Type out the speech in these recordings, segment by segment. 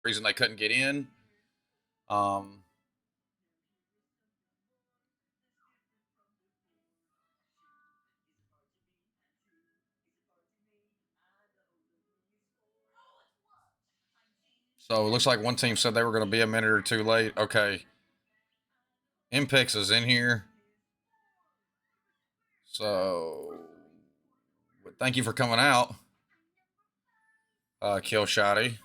reason they couldn't get in. So it looks like one team said they were going to be a minute or two late. Okay. Impex is in here. So thank you for coming out, Kill Shotty.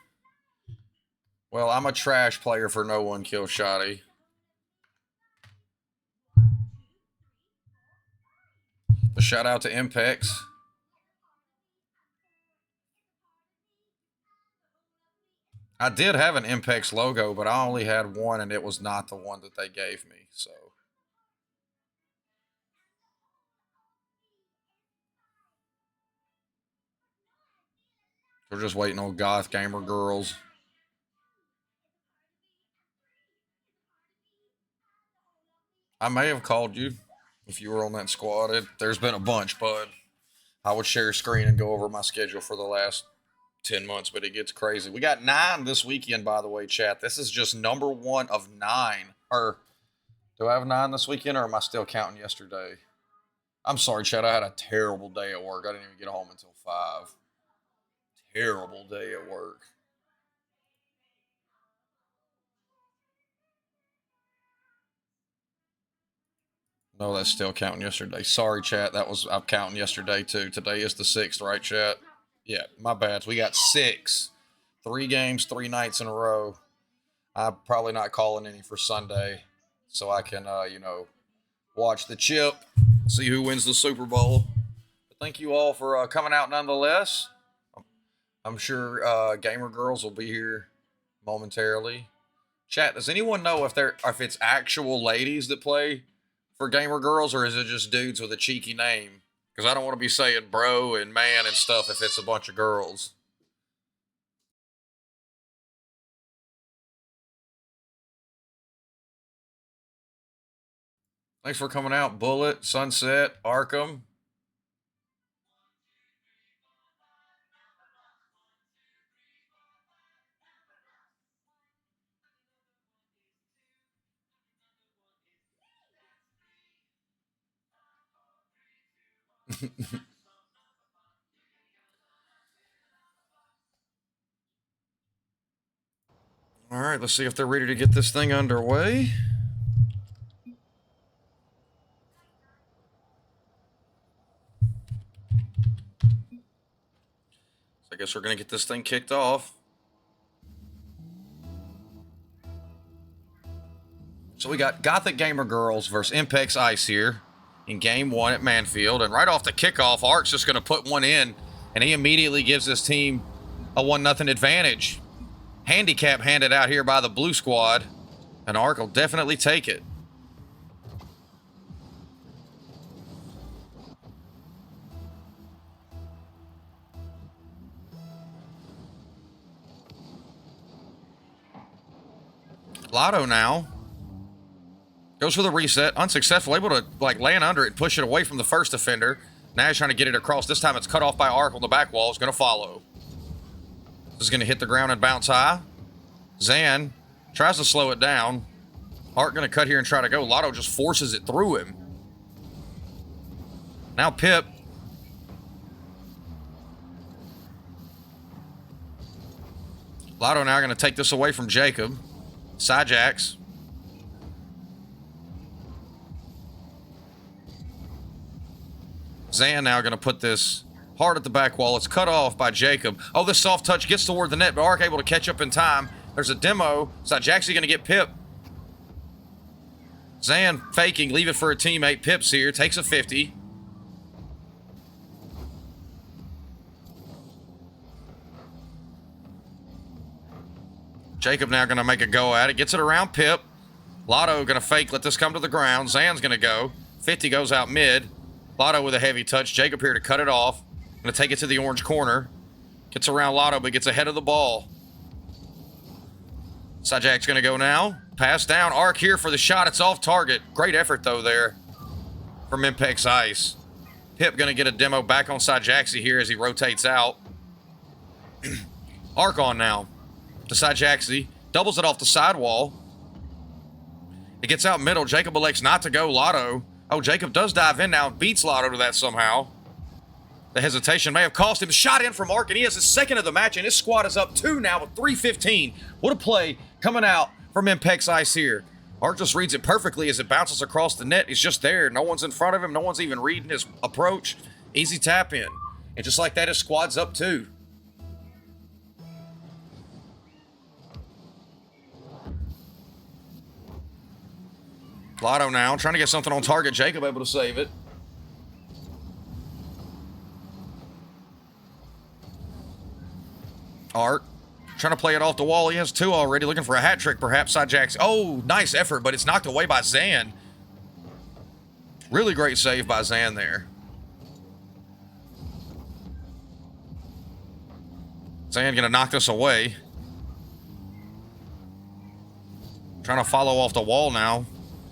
Well, I'm a trash player for no one, Kill Shotty. A shout out to Impex. I did have an Impex logo, but I only had one, and it was not the one that they gave me. So we're just waiting on Goth Gamer Girls. I may have called you if you were on that squad. There's been a bunch, bud. I would share a screen and go over my schedule for the last 10 months, but it gets crazy. We got 9 this weekend, by the way, chat. This is just number 1 of 9. Or do I have 9 this weekend, or am I still counting yesterday? I'm sorry, chat. I had a terrible day at work. I didn't even get home until 5. Terrible day at work. No, that's still counting yesterday. Sorry, chat. I'm counting yesterday too. Today is the 6th, right, chat? Yeah, my bad. We got 6. 3 games, 3 nights in a row. I'm probably not calling any for Sunday, so I can, watch the chip, see who wins the Super Bowl. But thank you all for coming out nonetheless. I'm sure Gamer Girls will be here momentarily. Chat, does anyone know if it's actual ladies that play for Gamer Girls, or is it just dudes with a cheeky name? Because I don't want to be saying bro and man and stuff if it's a bunch of girls. Thanks for coming out, Bullet, Sunset, Arkham. All right, let's see if they're ready to get this thing underway. So I guess we're going to get this thing kicked off. So we got Gothic Gamer Girls versus Impex Ice here in game 1 at Manfield. And right off the kickoff, Ark's just going to put one in, and he immediately gives his team a 1-0 advantage. Handicap handed out here by the blue squad, and Ark will definitely take it. Lotto now goes for the reset, unsuccessful, able to land under it and push it away from the first defender. Now he's trying to get it across. This time it's cut off by Ark on the back wall. Is going to follow. This is going to hit the ground and bounce high. Zan tries to slow it down. Ark going to cut here and try to go. Lotto just forces it through him. Now Pip. Lotto now going to take this away from Jacob. Sidejacks. Zan now going to put this hard at the back wall. It's cut off by Jacob. Oh, this soft touch gets toward the net, but Ark able to catch up in time. There's a demo. Sidejacks going to get Pip. Zan faking, leave it for a teammate. Pip's here, takes a 50. Jacob now going to make a go at it. Gets it around Pip. Lotto going to fake, let this come to the ground. Zan's going to go. 50 goes out mid. Lotto with a heavy touch. Jacob here to cut it off. Going to take it to the orange corner. Gets around Lotto, but gets ahead of the ball. Sidejack's going to go now. Pass down. Ark here for the shot. It's off target. Great effort, though, there from Impex Ice. Pip going to get a demo back on Sidejaxy here as he rotates out. Ark on now. to Jaxie. Doubles it off the sidewall. It gets out middle. Jacob elects not to go. Lotto. Oh, Jacob does dive in now. Beats Lotto to that somehow. The hesitation may have cost him. Shot in from Ark, and he has his second of the match, and his squad is up 2 now with 3:15. What a play coming out from Impex Ice here. Ark just reads it perfectly as it bounces across the net. He's just there. No one's in front of him. No one's even reading his approach. Easy tap in. And just like that, his squad's up 2. Lotto now, trying to get something on target. Jacob able to save it. Art, trying to play it off the wall. He has 2 already, looking for a hat trick perhaps. Side Jackson. Oh, nice effort, but it's knocked away by Zan. Really great save by Zan there. Zan gonna knock this away. Trying to follow off the wall now.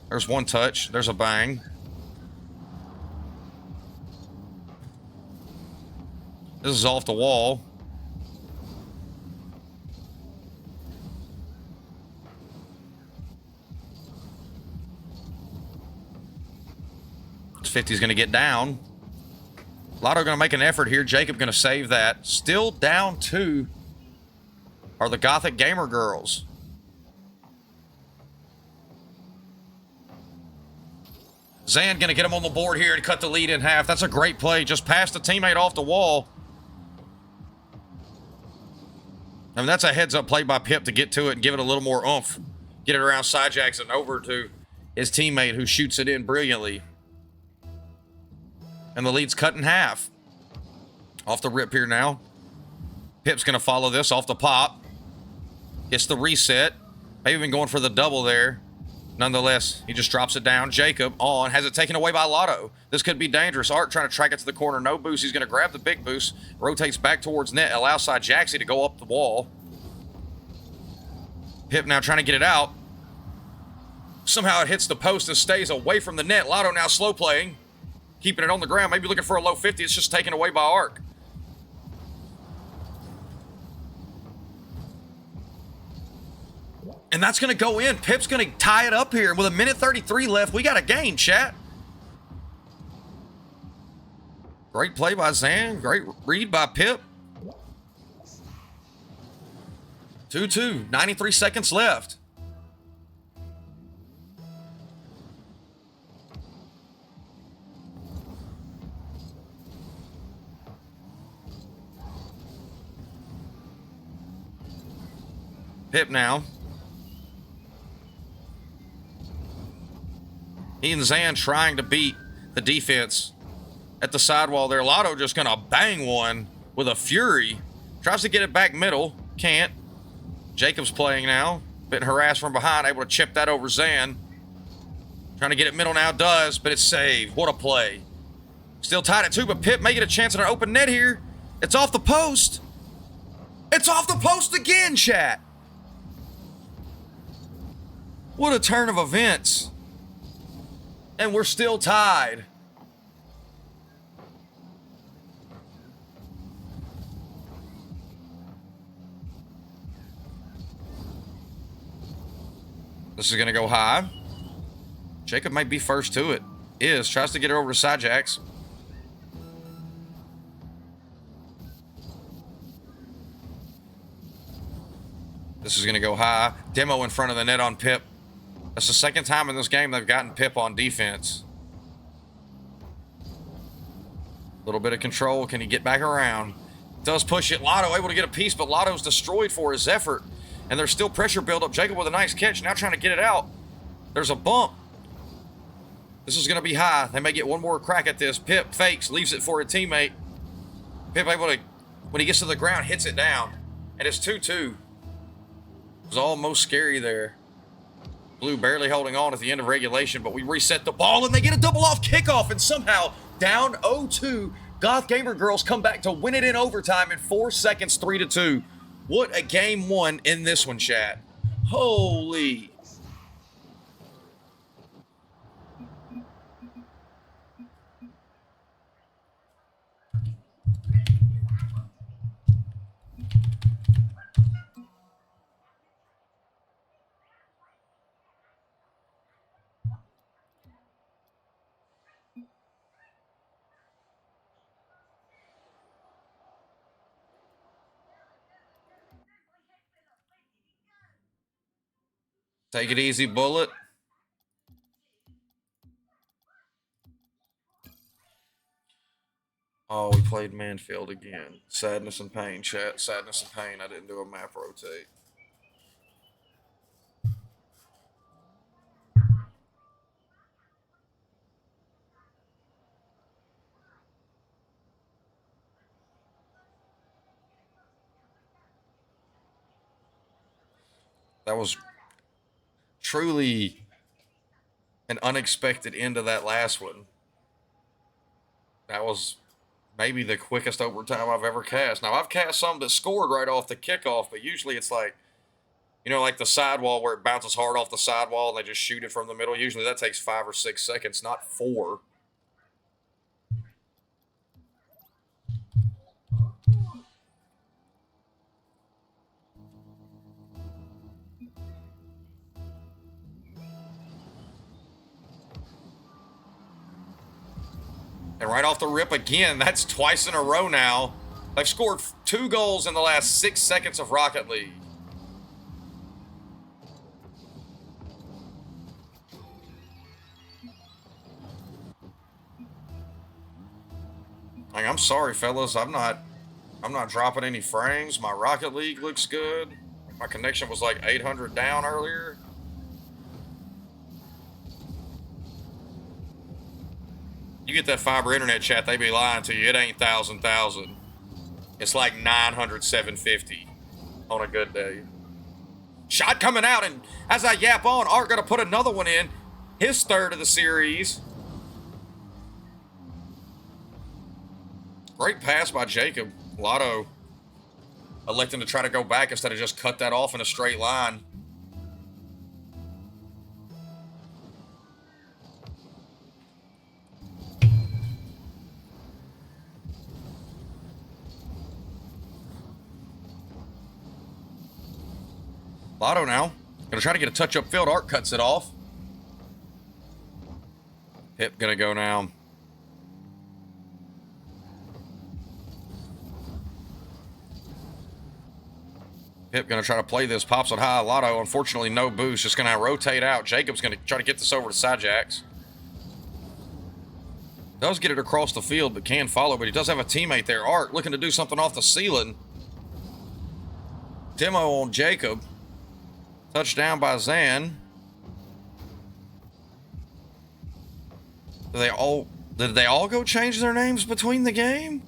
There's one touch. There's a bang. This is off the wall. It's 50's going to get down. Lotto going to make an effort here. Jacob going to save that. Still down 2 are the Gothic Gamer girls. Zan going to get him on the board here and cut the lead in half. That's a great play. Just passed a teammate off the wall. I mean, that's a heads-up play by Pip to get to it and give it a little more oomph. Get it around Side Jackson over to his teammate who shoots it in brilliantly. And the lead's cut in half. Off the rip here now. Pip's going to follow this off the pop. Gets the reset. Maybe even going for the double there. Nonetheless, he just drops it down. Jacob on, has it taken away by Lotto. This could be dangerous. Art trying to track it to the corner. No boost. He's going to grab the big boost. Rotates back towards net. Allows Side Jaxie to go up the wall. Pip now trying to get it out. Somehow it hits the post and stays away from the net. Lotto now slow playing. Keeping it on the ground. Maybe looking for a low 50. It's just taken away by Ark. And that's going to go in. Pip's going to tie it up here. And with 1:33 left, we got a game, chat. Great play by Zan. Great read by Pip. 2-2. 93 seconds left. Pip now. He and Zan trying to beat the defense at the sidewall there. Lotto just going to bang one with a fury. Tries to get it back middle. Can't. Jacob's playing now. Been harassed from behind. Able to chip that over Zan. Trying to get it middle now. Does, but it's saved. What a play. Still tied at 2, but Pip may get a chance at an open net here. It's off the post. It's off the post again, chat. What a turn of events. And we're still tied. This is going to go high. Jacob might be first to it. Tries to get it over to Side Jax. This is going to go high. Demo in front of the net on Pip. That's the second time in this game they've gotten Pip on defense. A little bit of control. Can he get back around? Does push it. Lotto able to get a piece, but Lotto's destroyed for his effort. And there's still pressure buildup. Jacob with a nice catch. Now trying to get it out. There's a bump. This is going to be high. They may get one more crack at this. Pip fakes. Leaves it for a teammate. Pip able to, when he gets to the ground, hits it down. And it's 2-2. It was almost scary there. Blue barely holding on at the end of regulation, but we reset the ball and they get a double off kickoff, and somehow down 0-2. Goth Gamer girls come back to win it in overtime in 4 seconds, 3-2. What a game one in this one, chat. Holy. Take it easy, Bullet. Oh, we played Manfield again. Sadness and pain, chat. Sadness and pain. I didn't do a map rotate. That was truly an unexpected end of that last one. That was maybe the quickest overtime I've ever cast. Now, I've cast some that scored right off the kickoff, but usually it's like, you know, like the sidewall where it bounces hard off the sidewall and they just shoot it from the middle. Usually that takes 5 or 6 seconds, not 4. And right off the rip again, that's twice in a row now. They've scored 2 goals in the last 6 seconds of Rocket League. Like, I'm sorry, fellas. I'm not dropping any frames. My Rocket League looks good. My connection was like 800 down earlier. You get that fiber internet, chat, they be lying to you. It ain't 1,000. It's like 900, 750 on a good day. Shot coming out, and as I yap on, Art gonna put another one in. His 3rd of the series. Great pass by Jacob. Lotto electing to try to go back instead of just cut that off in a straight line. Lotto now. Gonna try to get a touch upfield. Art cuts it off. Pip gonna go now. Pip gonna try to play this. Pops it high. Lotto, unfortunately, no boost. Just gonna rotate out. Jacob's gonna try to get this over to Sajaks. Does get it across the field, but can't follow. But he does have a teammate there. Art looking to do something off the ceiling. Demo on Jacob. Touchdown by Zan. Did they all go change their names between the game?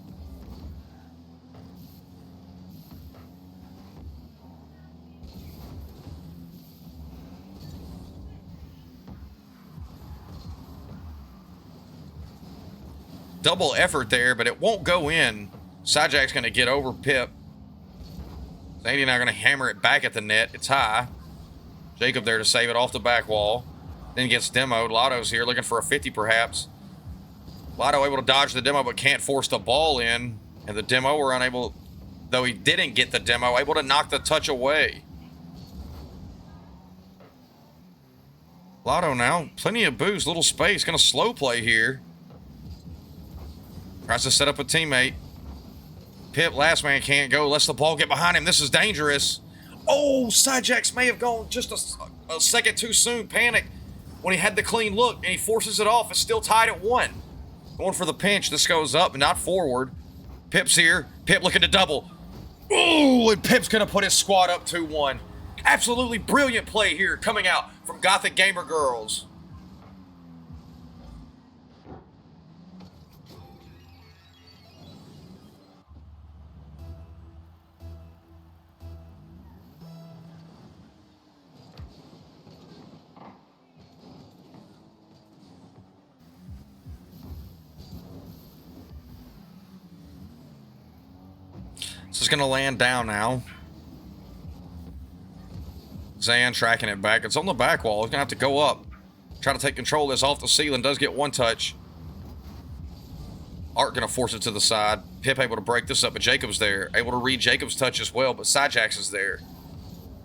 Double effort there, but it won't go in. Sajak's going to get over Pip. Zandy now going to hammer it back at the net. It's high. Jacob there to save it off the back wall. Then gets demoed. Lotto's here looking for a 50 perhaps. Lotto able to dodge the demo but can't force the ball in. And the demo were unable, though he didn't get the demo, able to knock the touch away. Lotto now, plenty of boost, little space, gonna slow play here. Tries to set up a teammate. Pip, last man can't go, lets the ball get behind him. This is dangerous. Oh, Sajaks may have gone just a second too soon. Panic when he had the clean look, and he forces it off. It's still tied at 1. Going for the pinch. This goes up, not forward. Pip's here. Pip looking to double. Ooh, and Pip's going to put his squad up 2-1. Absolutely brilliant play here coming out from Gothic Gamer Girls. This is going to land down now. Zan tracking it back. It's on the back wall. He's going to have to go up. Try to take control of this off the ceiling. Does get 1 touch. Art going to force it to the side. Pip able to break this up, but Jacob's there. Able to read Jacob's touch as well, but Sajaks is there.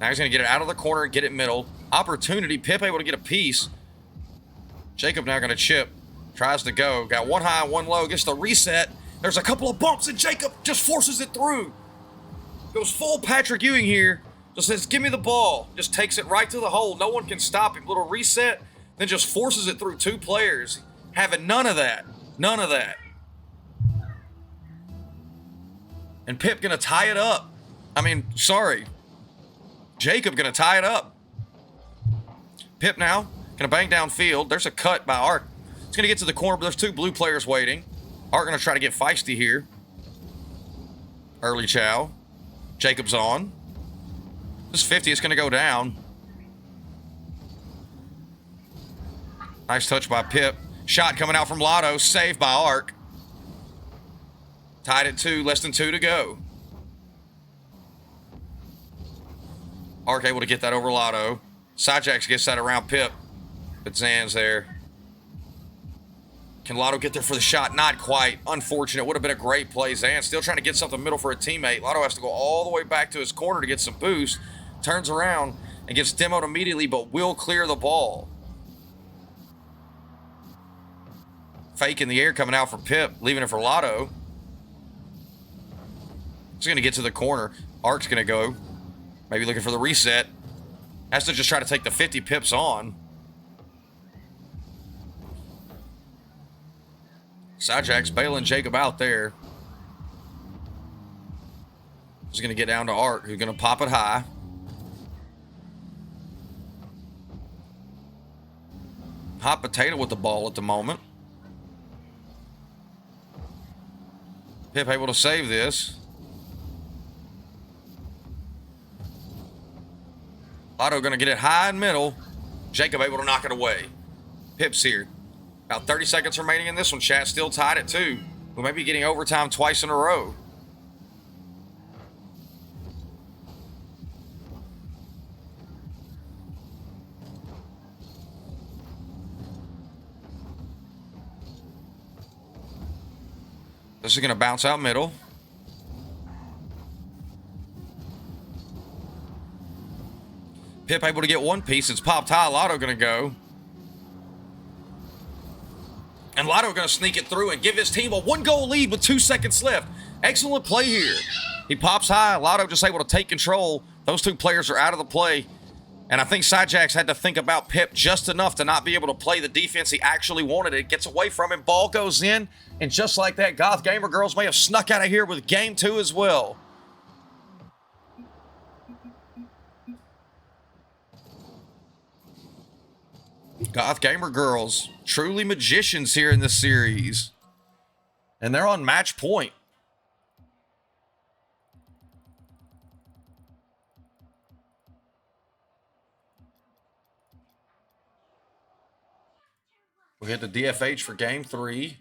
Now he's going to get it out of the corner and get it middle. Opportunity. Pip able to get a piece. Jacob now going to chip. Tries to go. Got 1 high, 1 low. Gets the reset. There's a couple of bumps, and Jacob just forces it through. Goes full Patrick Ewing here. Just says, give me the ball. Just takes it right to the hole. No one can stop him. Little reset, then just forces it through 2 players. Having none of that. None of that. And Pip gonna tie it up. Jacob gonna tie it up. Pip now gonna bang downfield. There's a cut by Ark. It's gonna get to the corner, but there's 2 blue players waiting. Ark gonna try to get feisty here. Early chow. Jacob's on. This 50 is gonna go down. Nice touch by Pip. Shot coming out from Lotto. Saved by Ark. Tied at 2. Less than 2 to go. Ark able to get that over Lotto. Sidejacks gets that around Pip. But Zan's there. Can Lotto get there for the shot? Not quite. Unfortunate. Would have been a great play. Zan still trying to get something middle for a teammate. Lotto has to go all the way back to his corner to get some boost. Turns around and gets demoed immediately, but will clear the ball. Fake in the air coming out for Pip, leaving it for Lotto. He's going to get to the corner. Ark's going to go. Maybe looking for the reset. Has to just try to take the 50. Pip's on. Sidejack's bailing Jacob out there. He's going to get down to Ark, who's going to pop it high. Hot potato with the ball at the moment. Pip able to save this. Lotto going to get it high and middle. Jacob able to knock it away. Pip's here. About 30 seconds remaining in this one. Chat still tied at 2. We may be getting overtime twice in a row. This is going to bounce out middle. Pip able to get one piece. It's popped high. Lotto going to go. And Lotto going to sneak it through and give his team a 1-goal lead with 2 seconds left. Excellent play here. He pops high. Lotto just able to take control. Those 2 players are out of the play. And I think Sidejacks had to think about Pip just enough to not be able to play the defense he actually wanted. It gets away from him. Ball goes in. And just like that, Goth Gamer Girls may have snuck out of here with game 2 as well. Goth Gamer Girls, truly magicians here in this series. And they're on match point. We hit the DFH for game 3.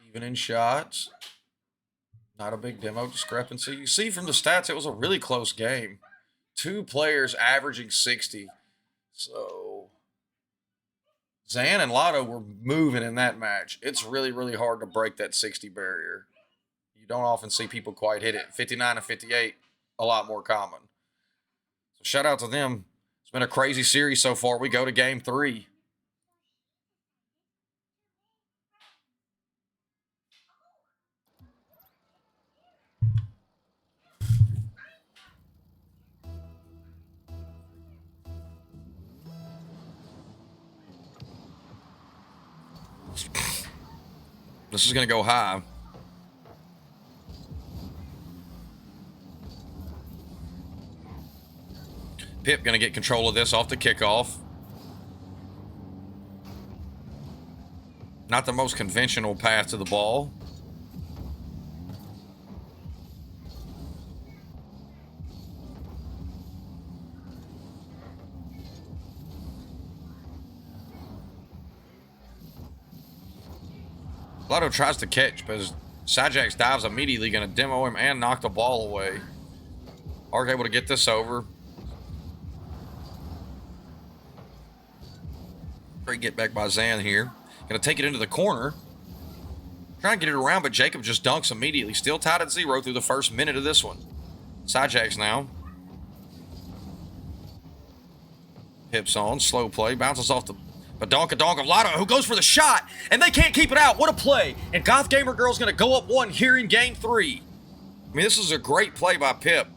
Even in shots. Not a big demo discrepancy. You see from the stats, it was a really close game. 2 players averaging 60. So Zan and Lotto were moving in that match. It's really, really hard to break that 60 barrier. You don't often see people quite hit it. 59 and 58, a lot more common. So shout out to them. It's been a crazy series so far. We go to game 3. This is going to go high. Pip going to get control of this off the kickoff. Not the most conventional path to the ball. Lotto tries to catch, but Sidejacks dives immediately, going to demo him and knock the ball away. Ark able to get this over. Great get back by Zan here. Going to take it into the corner. Trying to get it around, but Jacob just dunks immediately. Still tied at 0 through the first minute of this one. Sidejacks now. Hips on, slow play, bounces off the Badonka of Lotto, who goes for the shot, and they can't keep it out. What a play. And Goth Gamer Girl's going to go up 1 here in game 3. I mean, this is a great play by Pip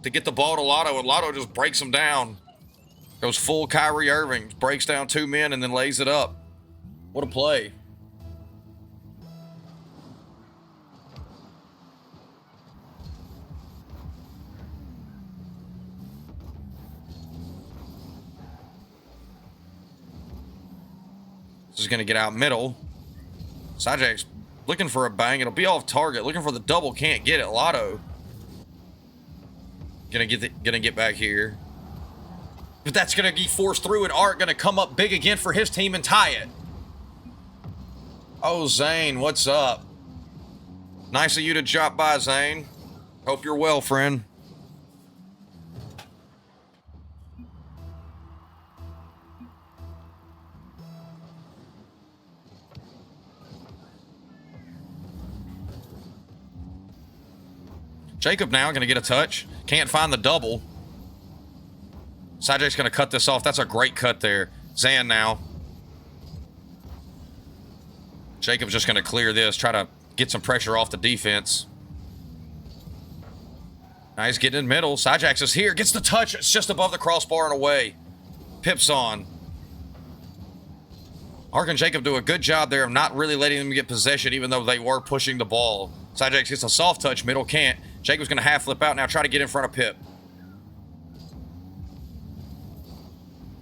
to get the ball to Lotto, and Lotto just breaks him down. Goes full Kyrie Irving, breaks down 2 men, and then lays it up. What a play. This is going to get out middle. Sidejack's looking for a bang. It'll be off target. Looking for the double. Can't get it. Lotto. Gonna get back here. But that's going to be forced through, and Art going to come up big again for his team and tie it. Oh, Zane, what's up? Nice of you to drop by, Zane. Hope you're well, friend. Jacob now going to get a touch. Can't find the double. Sidejack's going to cut this off. That's a great cut there. Zan now. Jacob's just going to clear this. Try to get some pressure off the defense. Now he's getting in the middle. Sidejack's is here. Gets the touch. It's just above the crossbar and away. Pip's on. Ark and Jacob do a good job there of not really letting them get possession, even though they were pushing the ball. Sidejack gets a soft touch. Middle can't. Jacob's going to half flip out now. Try to get in front of Pip.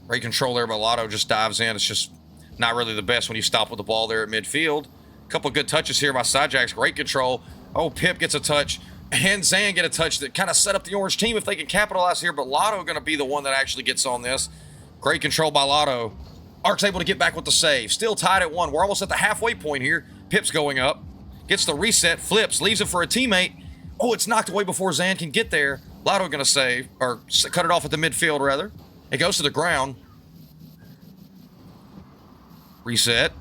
Great control there by Lotto. Just dives in. It's just not really the best when you stop with the ball there at midfield. A couple good touches here by Sidejack's. Great control. Oh, Pip gets a touch. And Zan get a touch that kind of set up the orange team if they can capitalize here. But Lotto going to be the one that actually gets on this. Great control by Lotto. Ark's able to get back with the save. Still tied at 1. We're almost at the halfway point here. Pip's going up. Gets the reset. Flips. Leaves it for a teammate. Oh, it's knocked away before Zan can get there. Lotto going to save. Or cut it off at the midfield, rather. It goes to the ground. Reset.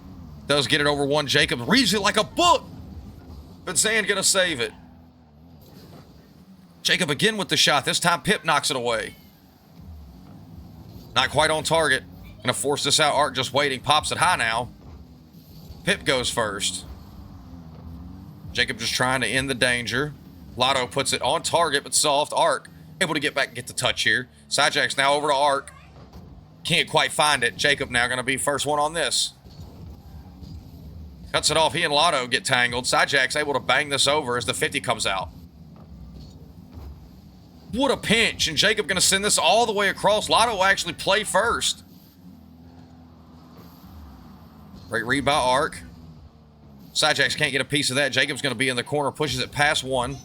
Does get it over 1. Jacob reads it like a book. But Zan going to save it. Jacob again with the shot. This time Pip knocks it away. Not quite on target. Gonna force this out. Ark just waiting. Pops it high now. Pip goes first. Jacob just trying to end the danger. Lotto puts it on target, but soft. Ark able to get back and get the touch here. Sidejack's now over to Ark. Can't quite find it. Jacob now gonna be first one on this. Cuts it off. He and Lotto get tangled. Sidejack's able to bang this over as the 50 comes out. What a pinch. And Jacob going to send this all the way across. Lotto will actually play first. Great read by Ark. Sidejacks can't get a piece of that. Jacob's going to be in the corner. Pushes it past 1.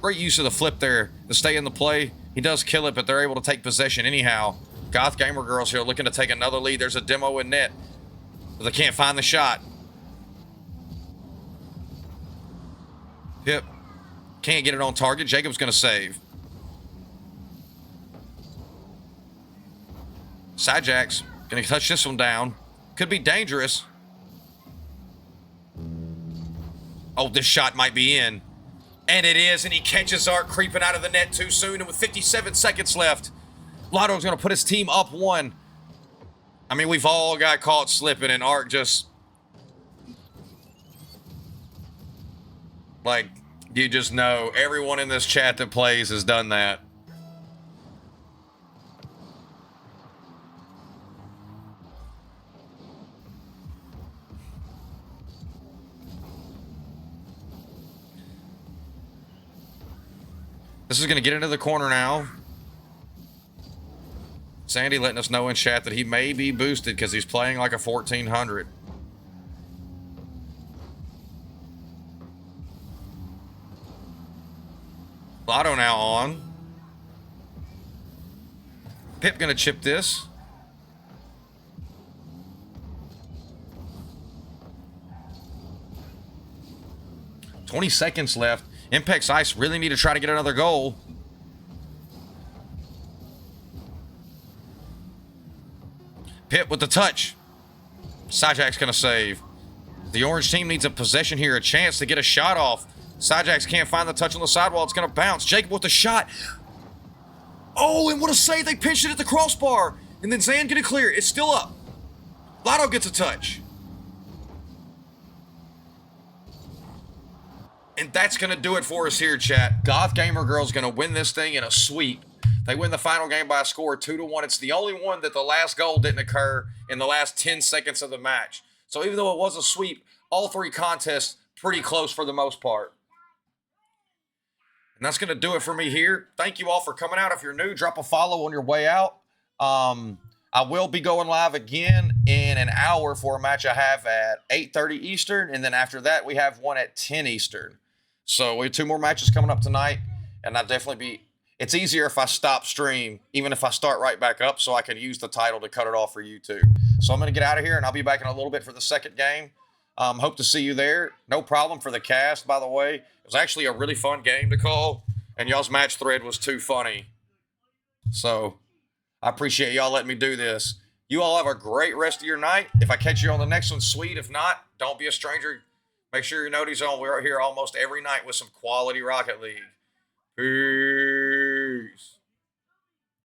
Great use of the flip there to stay in the play. He does kill it, but they're able to take possession anyhow. Goth Gamer Girls here looking to take another lead. There's a demo in net, but they can't find the shot. Pip can't get it on target. Jacob's going to save. Sidejacks going to touch this one down. Could be dangerous. Oh, this shot might be in. And it is, and he catches Ark creeping out of the net too soon, and with 57 seconds left, Lotto's going to put his team up 1. I mean, we've all got caught slipping, and Ark just... Like, you just know, everyone in this chat that plays has done that. This is going to get into the corner now. Sandy letting us know in chat that he may be boosted because he's playing like a 1400. Lotto now on. Pip going to chip this. $20 seconds left. Impex Ice really need to try to get another goal. Pip with the touch. Sidejack's going to save. The orange team needs a possession here, a chance to get a shot off. Sidejax can't find the touch on the sidewall. It's going to bounce. Jacob with the shot. Oh, and what a save. They pinched it at the crossbar. And then Zan get it clear. It's still up. Lotto gets a touch. And that's going to do it for us here, chat. Goth Gamer Girl's going to win this thing in a sweep. They win the final game by a score of 2-1. It's the only one that the last goal didn't occur in the last 10 seconds of the match. So even though it was a sweep, all three contests pretty close for the most part. And that's going to do it for me here. Thank you all for coming out. If you're new, drop a follow on your way out. I will be going live again in an hour for a match I have at 8:30 Eastern. And then after that, we have one at 10 Eastern. So we have 2 more matches coming up tonight. And I'll definitely be... It's easier if I stop stream, even if I start right back up, so I can use the title to cut it off for YouTube. So I'm going to get out of here, and I'll be back in a little bit for the second game. Hope to see you there. No problem for the cast, by the way. It was actually a really fun game to call, and y'all's match thread was too funny. So I appreciate y'all letting me do this. You all have a great rest of your night. If I catch you on the next one, sweet. If not, don't be a stranger. Make sure your noties on. We're here almost every night with some quality Rocket League. Peace.